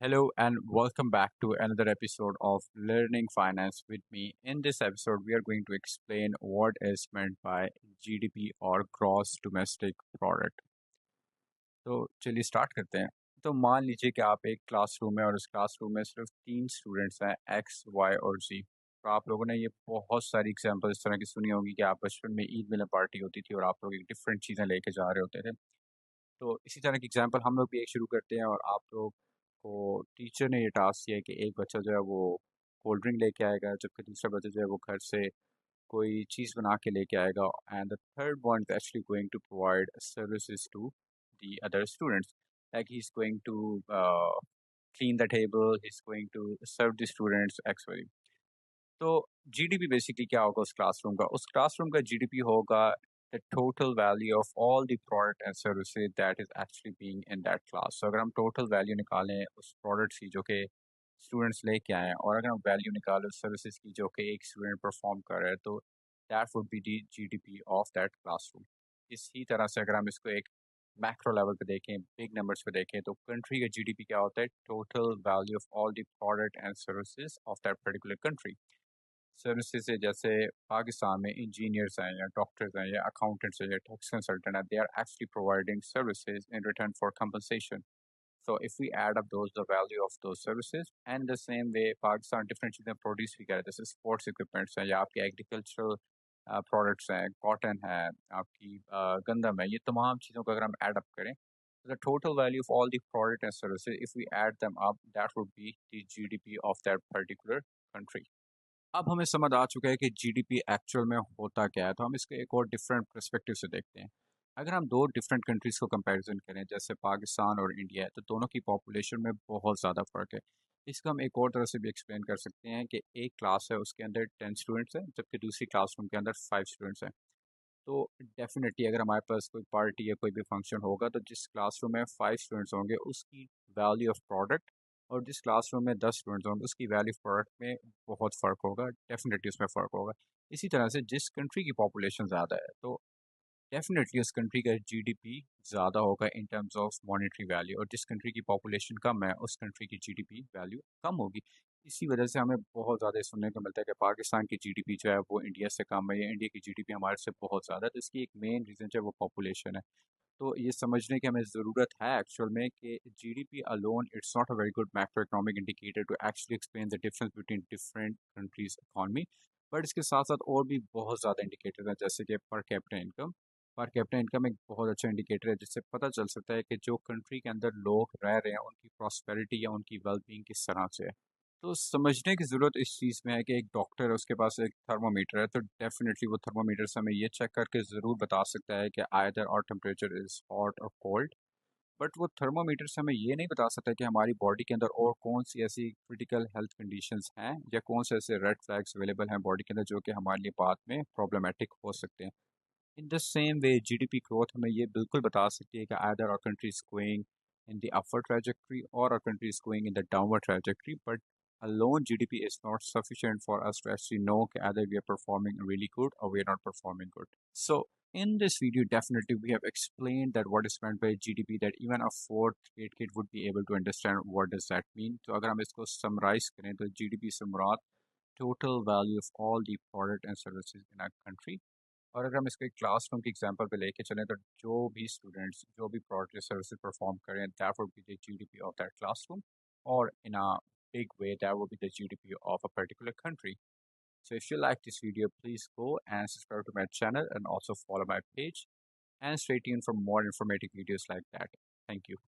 Hello and welcome back to another episode of Learning Finance with me. In this episode, we are going to explain what is meant by GDP or Gross Domestic Product. तो चलिए start करते हैं। तो मान लीजिए कि आप एक क्लासरूम में और उस क्लासरूम में सिर्फ तीन स्टूडेंट्स हैं एक्स वाई और जी। तो आप लोगों ने ये बहुत सारी एग्जाम्पल इस तरह की सुनी होगी कि आप बचपन में ईद मिलन पार्टी होती थी और आप लोग एक डिफरेंट चीज़ें लेके जा रहे होते थे। तो इसी तरह की एग्जांपल हम लोग भी एक शुरू करते हैं और आप लोग को टीचर ने ये टास्क दिया है कि एक बच्चा जो है वो कोल्ड ड्रिंक लेके आएगा, जबकि दूसरा बच्चा जो है वो घर से कोई चीज़ बना के लेके आएगा, and the third one is actually going to provide services to the other students, like he is going to clean the table, he's going to serve the students actually. तो जीडीपी बेसिकली क्या होगा उस classroom का GDP होगा the total value of all the product and services that is actually being in that class. So अगर हम total value निकालें उस प्रोडक्ट्स की जो कि स्टूडेंट्स लेके आए हैं, और अगर हम वैल्यू निकालें उस सर्विसेज की जो कि एक स्टूडेंट परफॉर्म कर रहा है, तो that would be the GDP of that classroom. इसी तरह से अगर हम इसको एक मैक्रो लेवल पे देखें, बिग नंबर्स पे देखें, तो कंट्री का जीडीपी क्या होता है? Total value of all the product and services of that particular country. Services है, जैसे पाकिस्तान में इंजीनियर्स हैं या डॉक्टर्स हैं या अकाउंटेंट्स हैं या टैक्स कंसल्टेंट हैं, they are actually providing services in return for compensation. So if we add up those the value of those services, and the same way Pakistan different चीज़ें प्रोड्यूस भी कर रहा है, जैसे स्पोर्ट्स इक्विपमेंट्स हैं या आपके एग्रीकल्चरल प्रोडक्ट्स हैं, कॉटन है, आपकी गंदम है, ये तमाम चीज़ों को अगर हम एड अप करें, the total value of all the product and services, if we add them up, that would be the GDP of that particular country. अब हमें समझ आ चुका है कि जीडीपी एक्चुअल में होता क्या है, तो हम इसको एक और डिफरेंट पर्सपेक्टिव से देखते हैं। अगर हम दो डिफरेंट कंट्रीज़ को कंपैरिजन करें, जैसे पाकिस्तान और इंडिया है, तो दोनों की पॉपुलेशन में बहुत ज़्यादा फ़र्क है। इसको हम एक और तरह से भी एक्सप्लेन कर सकते हैं कि एक क्लास है, उसके अंदर 10 स्टूडेंट्स हैं, जबकि दूसरी क्लासरूम के अंदर 5 स्टूडेंट्स हैं। तो डेफिनेटली अगर हमारे पास कोई पार्टी या कोई भी फंक्शन होगा, तो जिस क्लासरूम में 5 स्टूडेंट्स होंगे उसकी वैल्यू ऑफ प्रोडक्ट, और जिस क्लासरूम में 10 स्टूडेंट्स होंगे उसकी वैल्यू ऑफ प्रोडक्ट में बहुत फ़र्क होगा, डेफिनेटली उसमें फ़र्क होगा। इसी तरह से जिस कंट्री की पॉपुलेशन ज़्यादा है, तो डेफिनेटली उस कंट्री का जीडीपी ज़्यादा होगा in terms of monetary value, और जिस कंट्री की पॉपुलेशन कम है उस कंट्री की जीडीपी वैल्यू कम होगी। इसी वजह से हमें बहुत ज़्यादा सुनने को मिलता है कि पाकिस्तान की जीडीपी जो है वो इंडिया से कम है, या इंडिया की जीडीपी हमारे से बहुत ज़्यादा है। तो इसकी एक मेन रीज़न जो है वो पॉपुलेशन है। तो ये समझने की हमें ज़रूरत है एक्चुअल में कि GDP alone it's not a very good macro economic indicator to actually explain the difference between different countries economy. But इसके साथ साथ और भी बहुत ज़्यादा इंडिकेटर हैं, जैसे कि पर कैपिटा इनकम एक बहुत अच्छा इंडिकेटर है, जिससे पता चल सकता है कि जो कंट्री के अंदर लोग रह रहे हैं उनकी प्रॉस्पेरिटी या उनकी वेलबींग किस तरह से है। तो समझने की ज़रूरत इस चीज़ में है कि एक डॉक्टर है, उसके पास एक थर्मोमीटर है, तो डेफिनेटली वो थर्मोमीटर से हमें ये चेक करके ज़रूर बता सकता है कि आइदर और टेम्परेचर इज़ हॉट और कोल्ड। बट वो थर्मोमीटर से हमें ये नहीं बता सकता कि हमारी बॉडी के अंदर और कौन सी ऐसी क्रिटिकल हेल्थ कंडीशंस हैं या कौन से ऐसे रेड फ्लैग्स अवेलेबल हैं बॉडी के अंदर जो कि हमारे लिए बाद में प्रॉब्लमेटिक हो सकते हैं। In the same way GDP growth हमें ये बिल्कुल बता सकती है कि either our country is going in the upward trajectory और our country is going in the downward trajectory, but alone GDP is not sufficient for us to actually know either we are performing really good or we are not performing good. So in this video, definitely we have explained that what is meant by GDP, that even a fourth grade kid would be able to understand what does that mean. तो अगर हम इसको summarize करें तो GDP से मुराद total value of all the product and services in a country। और अगर हम इसको एक क्लासरूम की एग्जांपल पे लेके चलें, तो जो भी स्टूडेंट्स जो भी प्रोडक्ट सर्विसेज परफॉर्म करें, that would be the GDP of that classroom, और इन अ big way that would be the GDP of a particular country. So if you like this video, please go and subscribe to my channel and also follow my page, and stay tuned for more informative videos like that. Thank you.